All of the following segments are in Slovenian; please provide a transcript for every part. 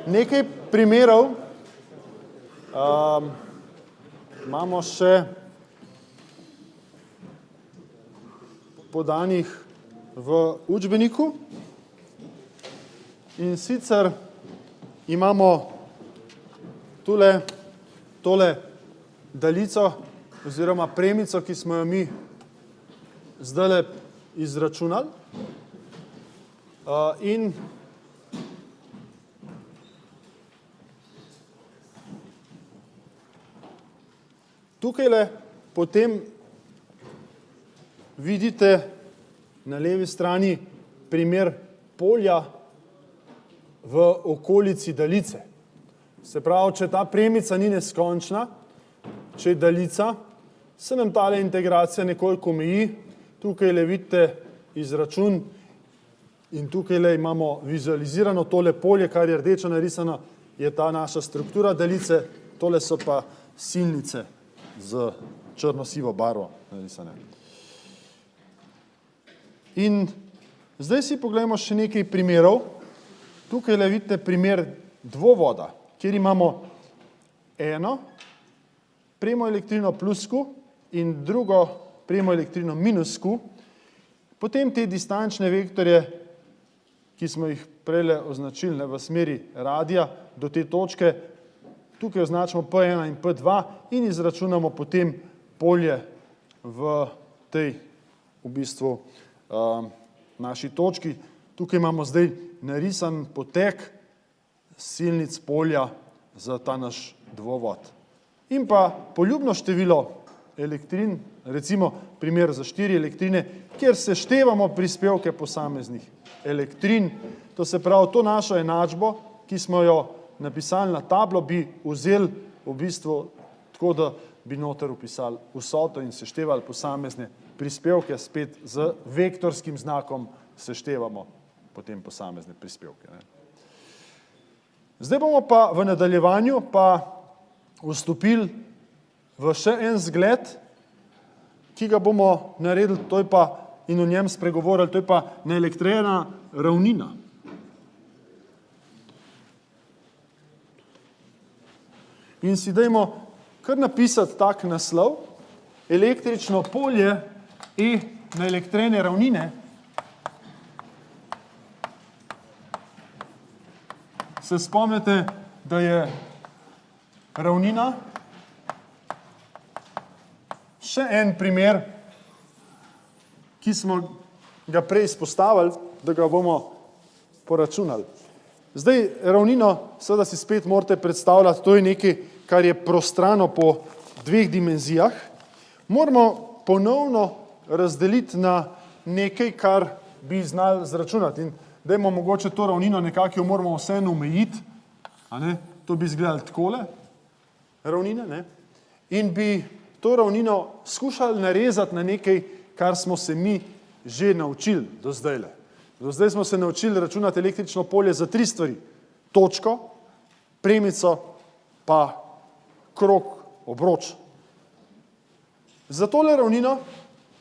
Nekaj primerov imamo še podanih v učbeniku in sicer imamo tole daljico oziroma premico, ki smo jo mi zdajle izračunali in tukajle potem vidite na levi strani primer polja v okolici daljice. Se pravi, če ta premica ni neskončna, če je daljica, se nam tale integracija nekoliko omeji. Tukajle vidite izračun in tukajle imamo vizualizirano tole polje, kar je rdečo narisano, je ta naša struktura daljice, tole so pa silnice z črno-sivo barvo narisane. In zdaj si pogledamo še nekaj primerov. Tukajle vidite primer dvovoda, kjer imamo eno premoelektrino plus Q in drugo premoelektrino minus Q. Potem te distančne vektorje, ki smo jih prejle označili v smeri radija do te točke, tukaj označimo P1 in P2 in izračunamo potem polje v tej v bistvu naši točki. Tukaj imamo zdaj narisan potek silnic polja za ta naš dvovod. In pa poljubno število elektrin, recimo primer za 4 elektrine, kjer seštevamo prispevke posameznih elektrin. To se pravi, to našo enačbo, ki smo jo napisali na tablo, bi vzeli v bistvu tako, da bi noter vpisali vsoto in seštevali posamezne prispevke, spet z vektorskim znakom seštevamo potem posamezne prispevke. Zdaj bomo pa v nadaljevanju pa vstopili v še en zgled, ki ga bomo naredili, to je pa in o njem spregovorili, to je pa naelektrirana ravnina. In si dajmo kar napisati tak naslov, električno polje E naelektrirane ravnine se spomnite, da je ravnina še en primer, ki smo ga prej izpostavili, da ga bomo poračunali. Zdaj, ravnino, seveda si spet morate predstavljati, to je nekaj, kar je prostrano po dveh dimenzijah. Moramo ponovno razdeliti na nekaj, kar bi znali zračunati. In dajmo mogoče to ravnino nekako jo moramo vseeno omejiti. To bi izgledali takole ravnine. In bi to ravnino skušali narezati na nekaj, kar smo se mi že naučili do zdajle. Do zdaj smo se naučili računati električno polje za 3 stvari. Točko, premico, pa krog, obroč. Za tole ravnino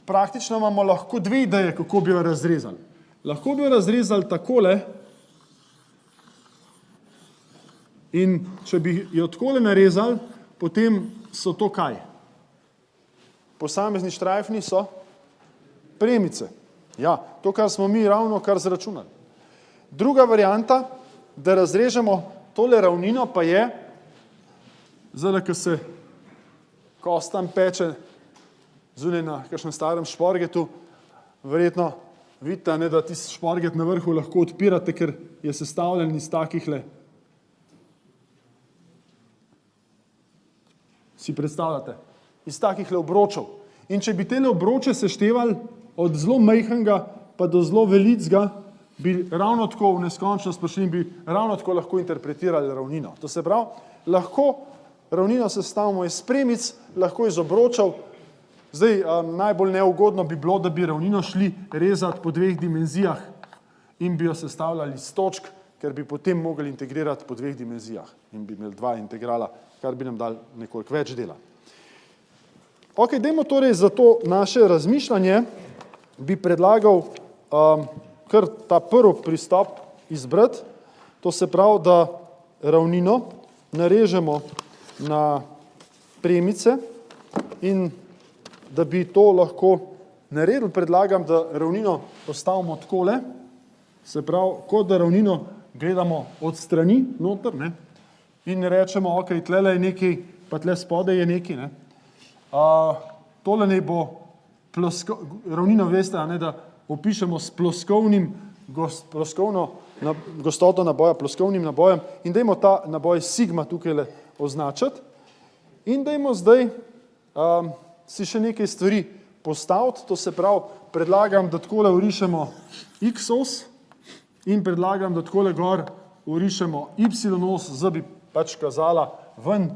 praktično imamo lahko 2 ideje, kako bi jo razrezali. Lahko bi jo razrezali takole in če bi jo takole narezali, potem so to kaj? Posamezni štrajfni so premice. Ja, to, kar smo mi ravno kar zračunali. Druga varianta, da razrežemo tole ravnino, pa je, zdaj, ko se kostan peče zunaj na kakšnem starem šporgetu, verjetno vidite, da tisti šporget na vrhu lahko odpirate, ker je sestavljen iz takihle. Si predstavljate? Iz takihle obročev. In če bi tele obroče seštevali od zelo majhnega pa do zelo velikega, bi ravno tako v neskončnost prišli in bi ravno tako lahko interpretirali ravnino. To se pravi, lahko ravnino sestavimo iz premic, lahko iz obročev. Zdaj, najbolj neugodno bi bilo, da bi ravnino šli rezati po 2 dimenzijah in bi jo sestavljali iz točk, ker bi potem mogli integrirati po 2 dimenzijah in bi imeli 2 integrala, kar bi nam dali nekoliko več dela. Ok, dajmo torej za to naše razmišljanje, bi predlagal kar ta prvi pristop izbrati, to se pravi, da ravnino narežemo na premice in da bi to lahko naredili, predlagam, da ravnino postavimo takole, se pravi, kot da ravnino gledamo od strani noter, ne, in rečemo, ok, tlele je nekaj, pa tle spodaj je nekaj, ne. Tole ne bo ravnino, veste, a ne, da opišemo s ploskovno gostoto naboja, ploskovnim nabojem in dajmo ta naboj sigma tukaj označiti in dajmo zdaj si še nekaj stvari postaviti, to se pravi, predlagam, da takole orišemo x-os in predlagam, da takole gor orišemo y-os, zdaj bi pač kazala ven,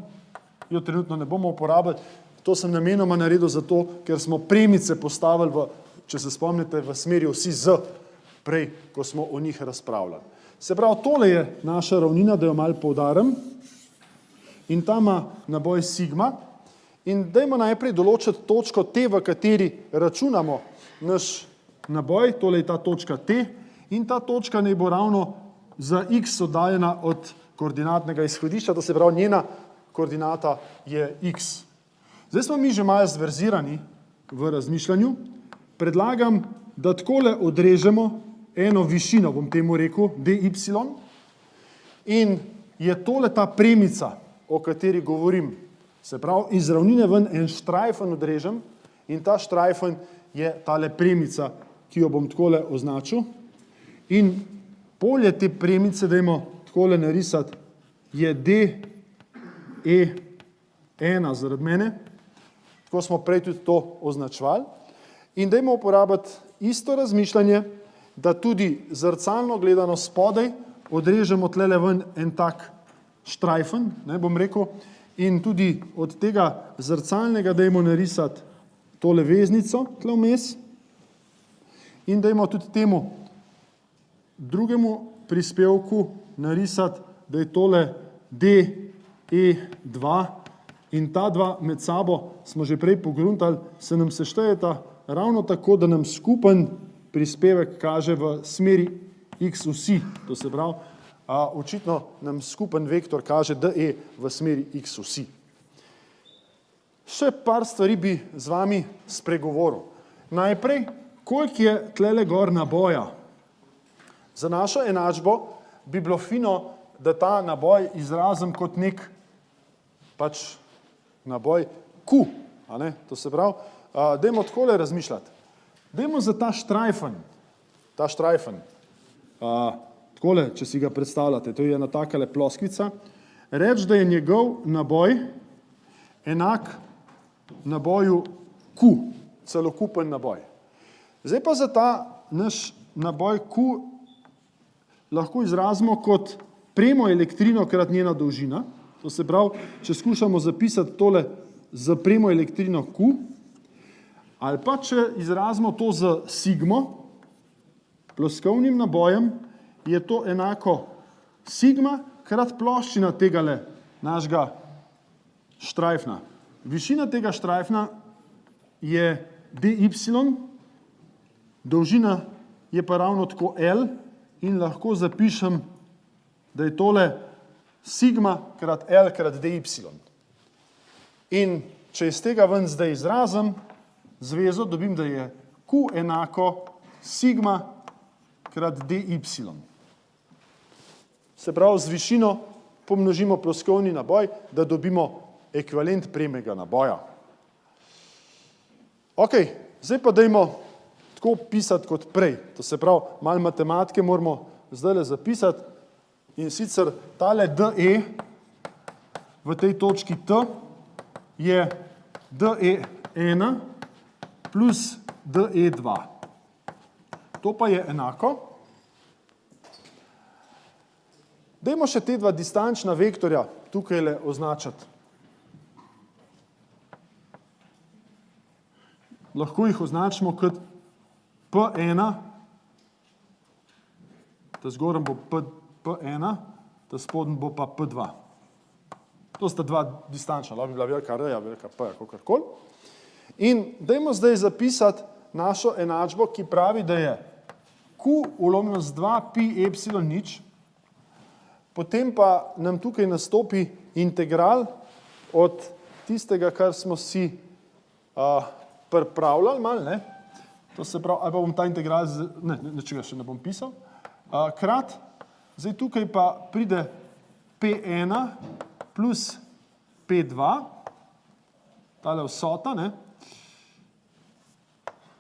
jo trenutno ne bomo uporabljali, to sem namenoma naredil zato, ker smo premice postavili, če se spomnite, v smeri vsi z prej, ko smo o njih razpravljali. Se pravi, tole je naša ravnina, da jo malo poudarim, in ta ima naboj sigma, in dajmo najprej določiti točko T, v kateri računamo naš naboj, tole je ta točka T, in ta točka naj bo ravno za x oddaljena od koordinatnega izhodišča, to se pravi, njena koordinata je x. Zdaj smo mi že malo zverzirani v razmišljanju, predlagam, da takole odrežemo eno višino, bom temu rekel, dy, in je tole ta premica, o kateri govorim. Se pravi, iz ravnine ven en štrajfen odrežem in ta štrajfen je tale premica, ki jo bom takole označil. In polje te premice, dajmo takole narisati, je DE1 zaradi mene, tako smo prej tudi to označevali. In dajmo uporabiti isto razmišljanje, da tudi zrcalno gledano spodaj odrežemo tlele ven en tak štrajfen, ne bom rekel, in tudi od tega zrcalnega dajmo narisati tole veznico tle vmes in dajmo tudi temu drugemu prispevku narisati, da je tole DE2 in ta dva med sabo smo že prej pogruntali, se nam seštejeta ravno tako, da nam skupen prispevek kaže v smeri x vsi, to se pravi, očitno nam skupen vektor kaže DE v smeri x vsi. Še par stvari bi z vami spregovoril. Najprej, koliko je tlele gor naboja? Za našo enačbo bi bilo fino, da ta naboj izrazim kot nek pač naboj Q, a ne? To se pravi, dajmo takole razmišljati. Dajmo za ta štrajfen, takole, če si ga predstavljate, to je ena takale ploskvica, reči, da je njegov naboj enak naboju Q, celokupen naboj. Zdaj pa za ta naš naboj Q lahko izrazimo kot premo elektrino krat njena dolžina, to se pravi, če skušamo zapisati tole z premo elektrino Q, ali pa če izrazimo to z sigmo, ploskovnim nabojem, je to enako sigma krat ploščina tegale našega štrajfna. Višina tega štrajfna je dy, dolžina je pa ravno tako L in lahko zapišem, da je tole sigma krat L krat dy. In če iz tega ven zdaj izrazim zvezo, dobim, da je Q enako sigma krat dy. Se pravi, z višino pomnožimo ploskovni naboj, da dobimo ekvivalent premega naboja. Ok, zdaj pa dajmo tako pisati kot prej. To se pravi, malo matematike moramo zdajle zapisati in sicer tale DE v tej točki T je DE1 plus DE2. To pa je enako. Dajmo še te dva distančna vektorja tukajle označiti. Lahko jih označimo kot P1, ta zgoren bo P1, ta spoden bo pa P2. To sta dva distančna, lahko bi bila velika R, velika P, kakorkoli. In dajmo zdaj zapisati našo enačbo, ki pravi, da je Q v lomljeno z 2 pi epsilon nič potem pa nam tukaj nastopi integral od tistega, kar smo si pripravljali malo, ne? To se pravi, ali pa bom ta integral, nečega še ne bom pisal, krat, zdaj tukaj pa pride P1 plus P2, tale vsota, ne,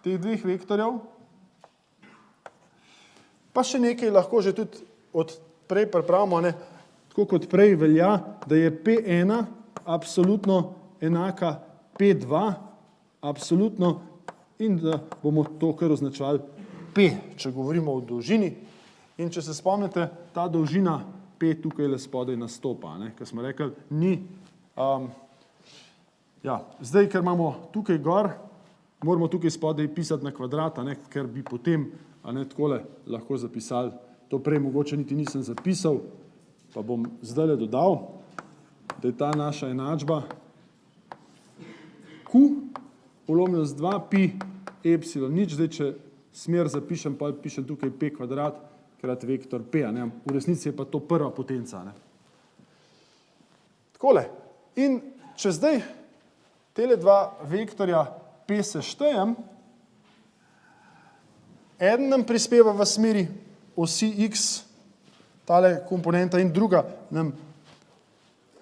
teh dveh vektorjev, pa še nekaj lahko že tudi od prej pripravimo, ne, tako kot prej velja, da je P1 absolutno enaka P2, absolutno, in da bomo to kar označevali P, če govorimo o dolžini. In če se spomnite, ta dolžina P tukaj le spodaj nastopa, ne, ker smo rekli, ni, zdaj, ker imamo tukaj gor, moramo tukaj spodaj pisati na kvadrat, ne, ker bi potem takole lahko zapisali, to prej mogoče niti nisem zapisal, pa bom zdajle dodal, da je ta naša enačba Q polomljeno z 2 pi epsilon nič, zdaj, če smer zapišem, pa pišem tukaj P kvadrat krat vektor P, ne, v resnici je pa to prva potenca, ne. Takole, in če zdaj tele dva vektorja P seštejem, eden nam prispeva v smeri osi X, tale komponenta, in druga nam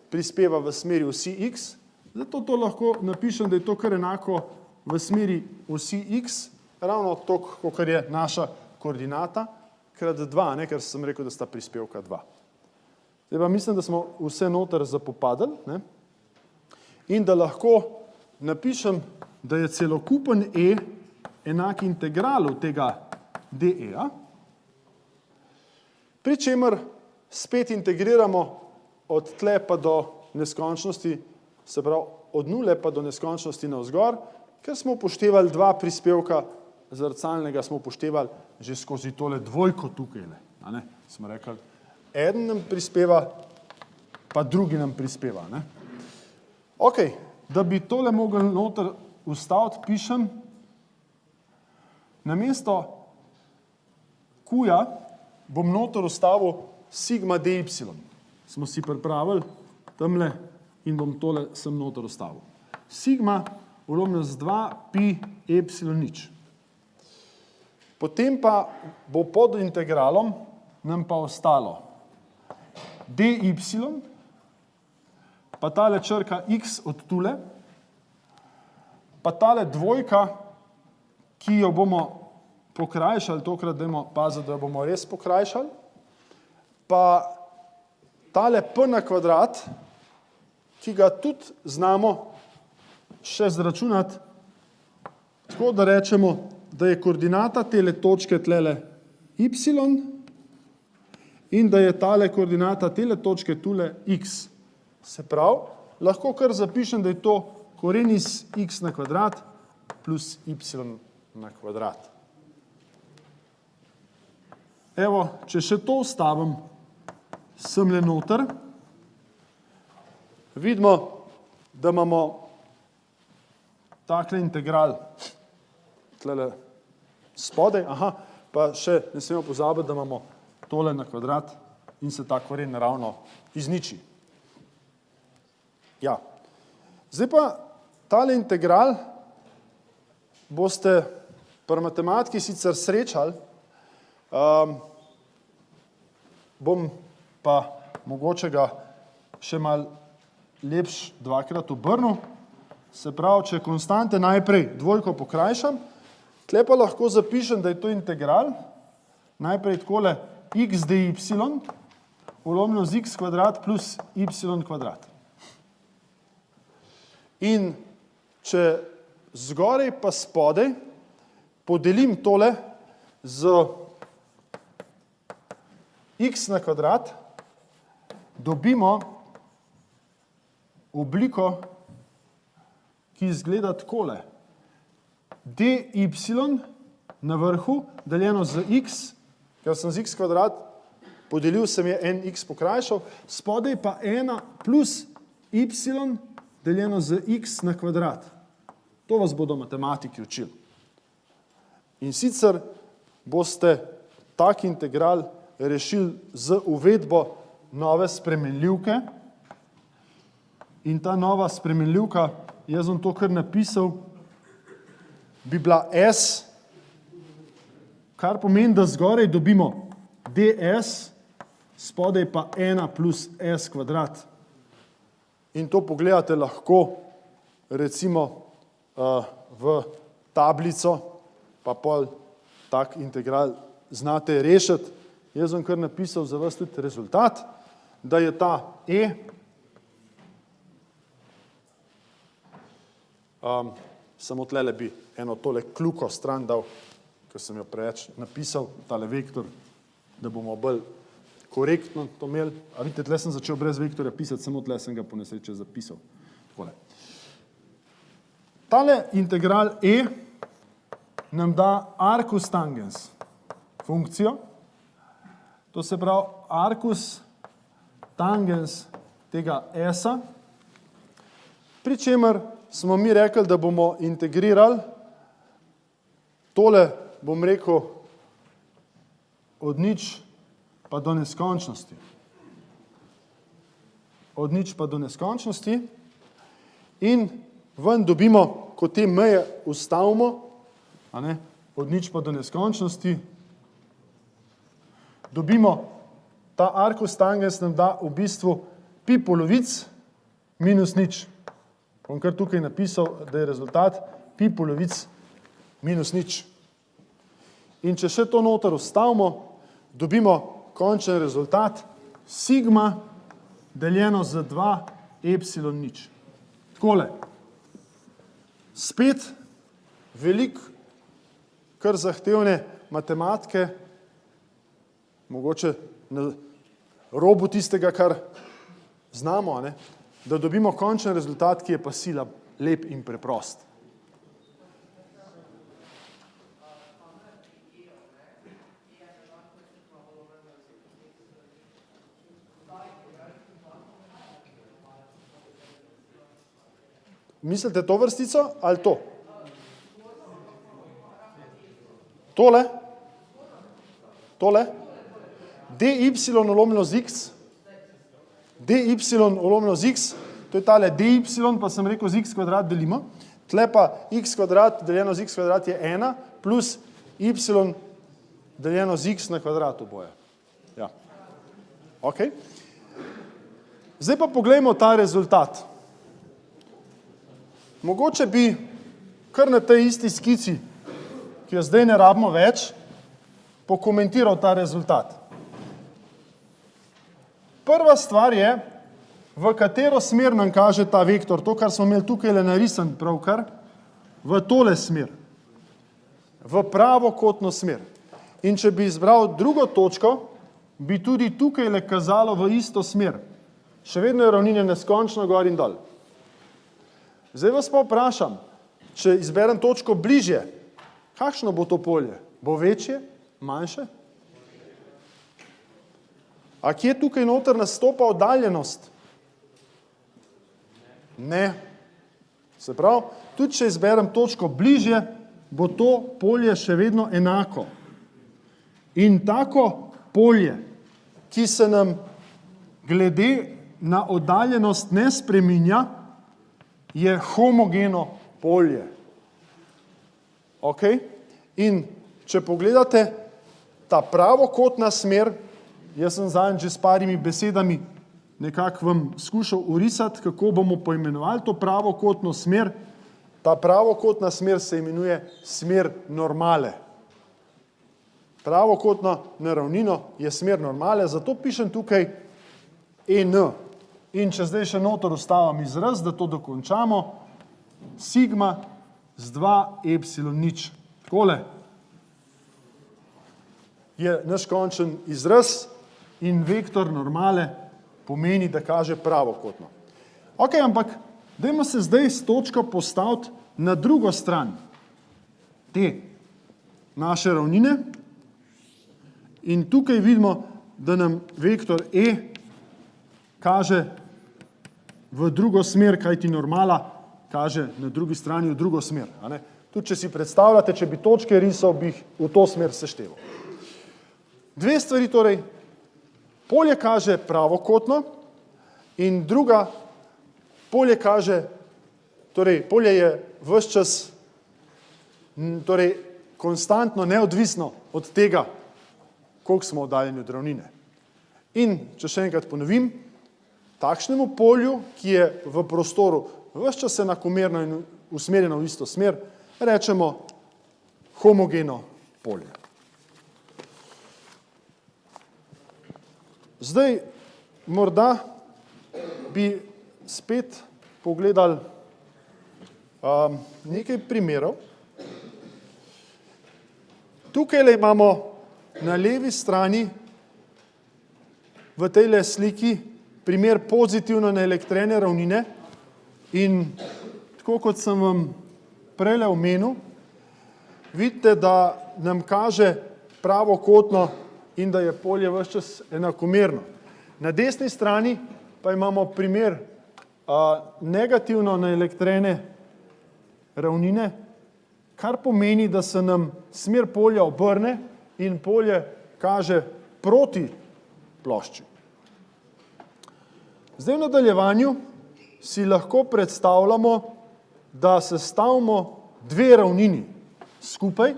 prispeva v smeri osi X, zato to lahko napišem, da je to kar enako v smeri osi X, ravno toliko, kakor je naša koordinata, krat 2, ne, ker sem rekel, da sta prispevka 2. Zdaj pa mislim, da smo vse noter zapopadali, ne, in da lahko napišem, da je celokupen E enak integralu tega dE-a, pri čemer spet integriramo od tle pa do neskončnosti, se pravi od nule pa do neskončnosti navzgor, ker smo upoštevali dva prispevka zrcalnega, smo upoštevali že skozi tole dvojko tukaj, ne, smo rekli, eden nam prispeva, pa drugi nam prispeva, ne. Ok, da bi tole mogli noter ustaviti, pišem, namesto Q-ja bom noter ustavil sigma dy. Smo si pripravili tamle in bom tole sem noter ustavil. Sigma polomljeno z 2 pi epsilon nič. Potem pa bo pod integralom nam pa ostalo dy, pa tale črka x od tule, pa tale dvojka, ki jo bomo pokrajšali, tokrat dajmo paziti, da jo bomo res pokrajšali, pa tale p na kvadrat, ki ga tudi znamo še zračunati, tako da rečemo, da je koordinata tele točke tlele y in da je tale koordinata tele točke tule x. Se pravi, lahko kar zapišem, da je to koren iz x na kvadrat plus y na kvadrat. Evo, če še to vstavim semle noter, vidimo, da imamo takle integral tlele spodaj, pa še ne smemo pozabiti, da imamo tole na kvadrat in se ta koren naravno izniči. Ja, zdaj pa tale integral boste pri matematiki sicer srečali, bom pa mogoče ga še malo lepš dvakrat obrnil, se pravi, če konstante najprej dvojko pokrajšam, tle pa lahko zapišem, da je to integral, najprej takole x dy polomljeno z x kvadrat plus y kvadrat. In če zgoraj pa spodaj podelim tole z x na kvadrat, dobimo obliko, ki izgleda takole. dy na vrhu deljeno z x, ker sem z x kvadrat podelil, sem je en x pokrajšal, spodaj pa 1 plus y deljeno z x na kvadrat. To vas bodo matematiki učili. In sicer boste tak integral rešili z uvedbo nove spremenljivke in ta nova spremenljivka, jaz bom to kar napisal, bi bila S, kar pomeni, da zgoraj dobimo ds, spodaj pa 1 plus s kvadrat. In to pogledate lahko recimo v tablico, pa pol tak integral znate rešiti. Jaz bom kar napisal za vas tudi rezultat, da je ta E samo tlele bi eno tole kljuko stran dal, ker sem jo preveč napisal, tale vektor, da bomo bolj korektno to imeli. A vidite, tle sem začel brez vektorja pisati, samo tle sem ga po nesreče zapisal. Takole. Tale integral E nam da arcus tangens funkcijo, to se pravi arcus tangens tega S-a, pri čemer smo mi rekli, da bomo integrirali tole, bom rekel, od nič pa do neskončnosti. Od nič pa do neskončnosti in ven dobimo, ko te meje ustavimo, od nič pa do neskončnosti, dobimo ta arcus tangens nam da v bistvu pi polovic minus nič. Bom kar tukaj napisal, da je rezultat pi polovic minus nič. In če še to noter ustavimo, dobimo končen rezultat sigma deljeno z 2 epsilon nič. Takole. Spet veliko kar zahtevne matematike, mogoče na robu tistega, kar znamo, da dobimo končen rezultat, ki je pa sila lep in preprost. Mislite to vrstico ali to? Tole? Tole? dy olomljeno z x, dy olomljeno z x, to je tale dy, pa sem rekel z x kvadrat delimo, tle pa x kvadrat deljeno z x kvadrat je 1, plus y deljeno z x na kvadratu boje. Ja. Ok. Zdaj pa poglejmo ta rezultat. Mogoče bi kar na tej isti skici, ki jo zdaj ne rabimo več, pokomentiral ta rezultat. Prva stvar je, v katero smer nam kaže ta vektor, to, kar smo imeli tukaj narisan pravkar, v tole smer, v pravokotno smer. In če bi izbral drugo točko, bi tudi tukaj kazalo v isto smer. Še vedno je ravnine neskončno gor in dol. Zdaj vas pa vprašam, če izberem točko bližje, kakšno bo to polje? Bo večje, manjše? A kje tukaj noter nastopa oddaljenost? Ne. Se pravi, tudi če izberem točko bližje, bo to polje še vedno enako. In tako polje, ki se nam glede na oddaljenost ne spreminja, je homogeno polje. Ok? In če pogledate ta pravokotna smer, jaz sem zadnjič že s parimi besedami nekako vam skušal urisati, kako bomo poimenovali to pravokotno smer. Ta pravokotna smer se imenuje smer normale. Pravokotna na ravnino je smer normale, zato pišem tukaj en. In če zdaj še noter ustavim izraz, da to dokončamo, sigma z 2 epsilon nič. Takole je naš končen izraz in vektor normale pomeni, da kaže pravokotno. Ok, ampak dajmo se zdaj s točko postaviti na drugo stran te naše ravnine in tukaj vidimo, da nam vektor E kaže v drugo smer, kajti normala kaže na drugi strani v drugo smer. Tudi če si predstavljate, če bi točke risal, bi jih v to smer sešteval. Dve stvari torej. polje kaže pravokotno in druga polje kaže, torej polje je ves čas, torej konstantno neodvisno od tega, koliko smo oddaljeni od ravnine. In, če še enkrat ponovim, takšnemu polju, ki je v prostoru ves čas enakomerno in usmerjeno v isto smer, rečemo homogeno polje. Zdaj, morda bi spet pogledali nekaj primerov. Tukaj imamo na levi strani v tejle sliki primer pozitivno naelektrene ravnine in tako kot sem vam prejle omenil, vidite, da nam kaže pravokotno in da je polje ves čas enakomerno. Na desni strani pa imamo primer negativno naelektrene ravnine, kar pomeni, da se nam smer polja obrne in polje kaže proti plošči. Zdaj v nadaljevanju si lahko predstavljamo, da sestavimo dve ravnini skupaj,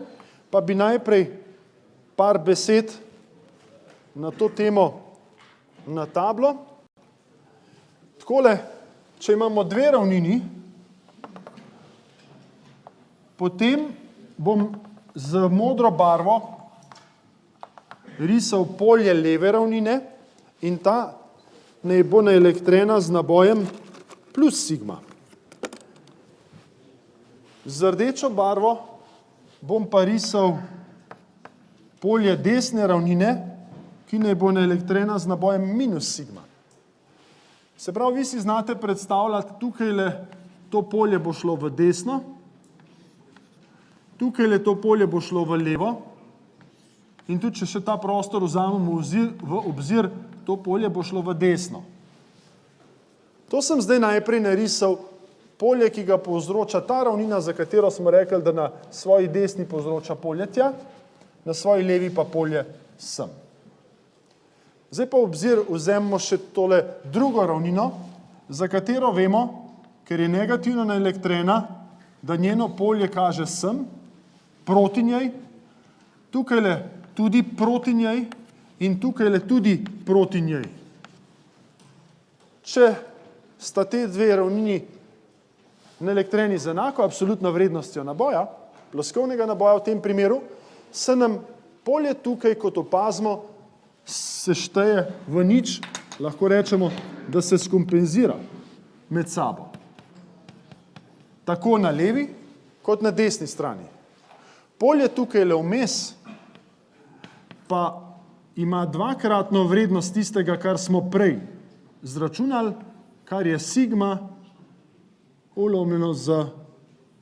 pa bi najprej par besed na to temo na tablo. Takole, če imamo dve ravnini, potem bom z modro barvo risal polje leve ravnine in ta naj bo naelektrena z nabojem plus sigma. Z rdečo barvo bom pa risal polje desne ravnine, ki naj bo naelektrena z nabojem minus sigma. Se pravi, vi si znate predstavljati, tukajle to polje bo šlo v desno, tukajle to polje bo šlo v levo in tudi, če še ta prostor vzamemo v obzir, to polje bo šlo v desno. To sem zdaj najprej narisal polje, ki ga povzroča ta ravnina, za katero smo rekli, da na svoji desni povzroča polje tja, na svoji levi pa polje sem. Zdaj pa v obzir vzemimo še tole drugo ravnino, za katero vemo, ker je negativno naelektrena, da njeno polje kaže sem, proti njej, tukajle tudi proti njej in tukajle tudi proti njej. Če sta te dve ravnini naelektreni z enako absolutno vrednostjo naboja, ploskovnega naboja v tem primeru, se nam polje tukaj, kot opazimo, sešteje v nič, lahko rečemo, da se skompenzira med sabo. Tako na levi, kot na desni strani. Polje tukaj le vmes pa ima dvakratno vrednost tistega, kar smo prej izračunali, kar je sigma ulomljeno z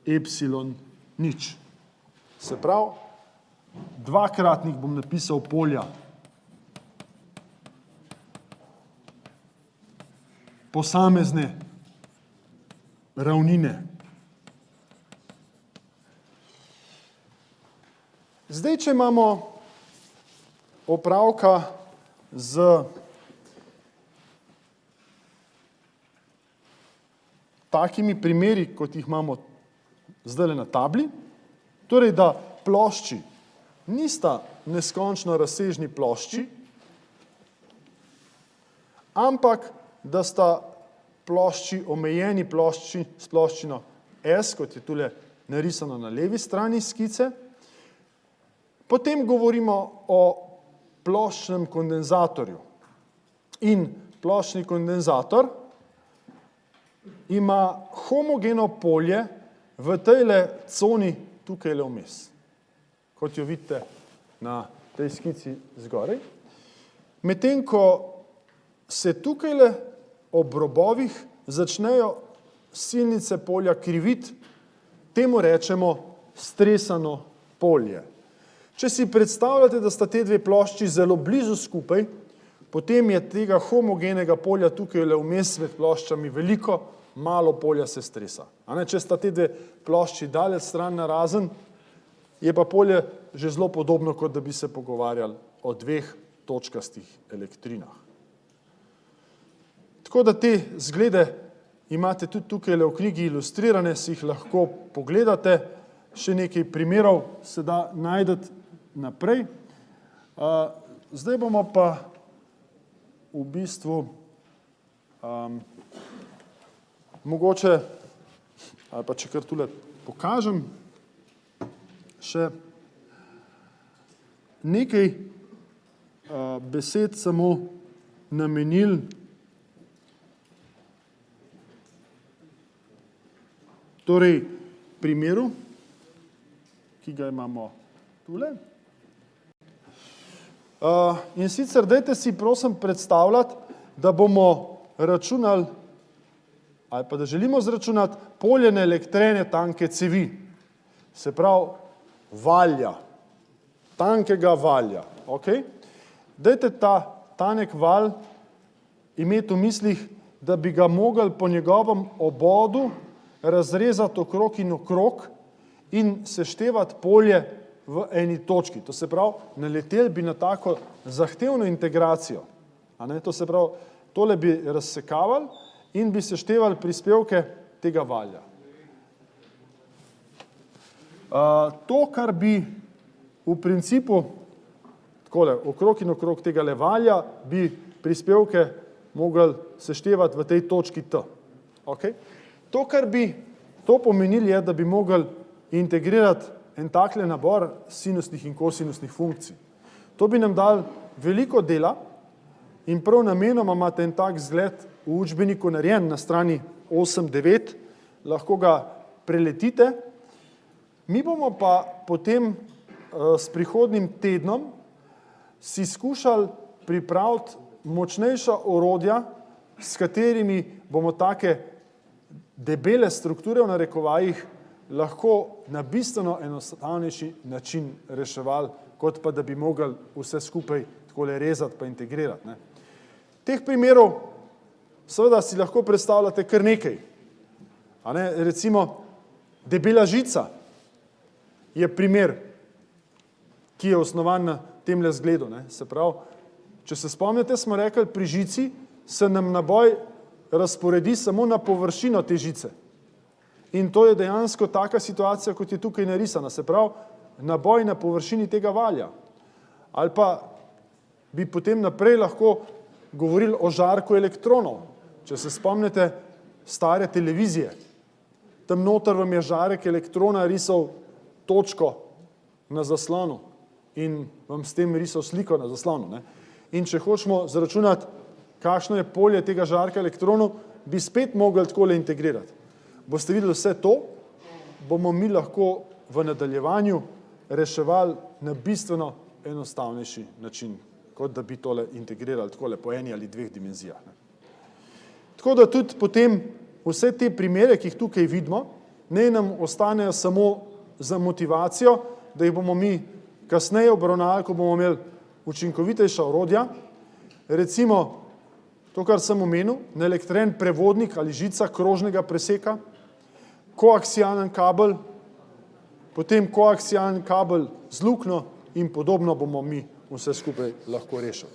epsilon nič. Se pravi, dvakratnik bom napisal polja posamezne ravnine. Zdaj, če imamo opravka z takimi primeri, kot jih imamo zdaj na tabli, torej, da plošči nista neskončno razsežni plošči, ampak da sta plošči omejeni plošči s ploščino S, kot je tule narisano na levi strani skice. Potem govorimo o ploščnem kondenzatorju. In ploščni kondenzator ima homogeno polje v tejle coni tukajle vmes, kot jo vidite na tej skici zgoraj. Medtem ko se tukajle ob robovih začnejo silnice polja kriviti, temu rečemo stresano polje. Če si predstavljate, da sta te dve plošči zelo blizu skupaj, potem je tega homogenega polja tukajle vmes med ploščami veliko, malo polja se stresa. Če sta te dve plošči daleč stran narazen, je pa polje že zelo podobno, kot da bi se pogovarjali o dveh točkastih elektrinah. Tako da te zglede imate tudi tukaj v knjigi ilustrirane, si jih lahko pogledate, še nekaj primerov se da najdeti naprej. Zdaj bomo pa v bistvu mogoče, ali pa če kar tule pokažem, še nekaj besed samo namenili torej primeru, ki ga imamo tule. In sicer dajte si prosim predstavljati, da bomo računali, ali pa da želimo zračunati polje naelektrene tanke cevi, se pravi valja, tankega valja. Okay? Dajte ta tanek val imeti v mislih, da bi ga mogli po njegovem obodu razrezati okrog in okrog in seštevati polje v eni točki. To se pravi, naleteli bi na tako zahtevno integracijo. To se pravi, tole bi razsekavali in bi seštevali prispevke tega valja. To, kar bi v principu takole, okrog in okrog tega valja, bi prispevke mogli seštevati v tej točki T. Okay? To, kar bi to pomenili, je, da bi mogli integrirati en takle nabor sinusnih in kosinusnih funkcij. To bi nam dal veliko dela in prav namenoma imate en tak zgled v učbeniku narejen na strani 8-9, lahko ga preletite. Mi bomo pa potem s prihodnjim tednom si skušali pripraviti močnejša orodja, s katerimi bomo take debele strukture v narekovajih lahko na bistveno enostavnejši način reševali, kot pa da bi mogli vse skupaj takole rezati pa integrirati. Ne. Teh primerov seveda si lahko predstavljate kar nekaj. Recimo, debela žica je primer, ki je osnovan na temle zgledu. Ne. Se pravi, če se spomnite, smo rekli, pri žici se nam naboj razporedi samo na površino te žice. In to je dejansko taka situacija, kot je tukaj narisana. Se pravi, naboj na površini tega valja. Ali pa bi potem naprej lahko govorili o žarku elektronov. Če se spomnite stare televizije, tam noter vam je žarek elektrona risal točko na zaslonu in vam s tem risal sliko na zaslonu. Ne? In če hočemo zračunati, kakšno je polje tega žarka elektronov, bi spet mogli takole integrirati. Boste videli vse to, bomo mi lahko v nadaljevanju reševali na bistveno enostavnejši način, kot da bi tole integrirali takole po eni ali dveh dimenzijah. Ne. Tako da tudi potem vse te primere, ki jih tukaj vidimo, ne nam ostanejo samo za motivacijo, da jih bomo mi kasneje obravnavali, ko bomo imeli učinkovitejša orodja. Recimo, to, kar sem omenil, naelektren prevodnik ali žica krožnega preseka, koaksialen kabel, potem koaksialen kabel z luknjo in podobno bomo mi vse skupaj lahko rešili.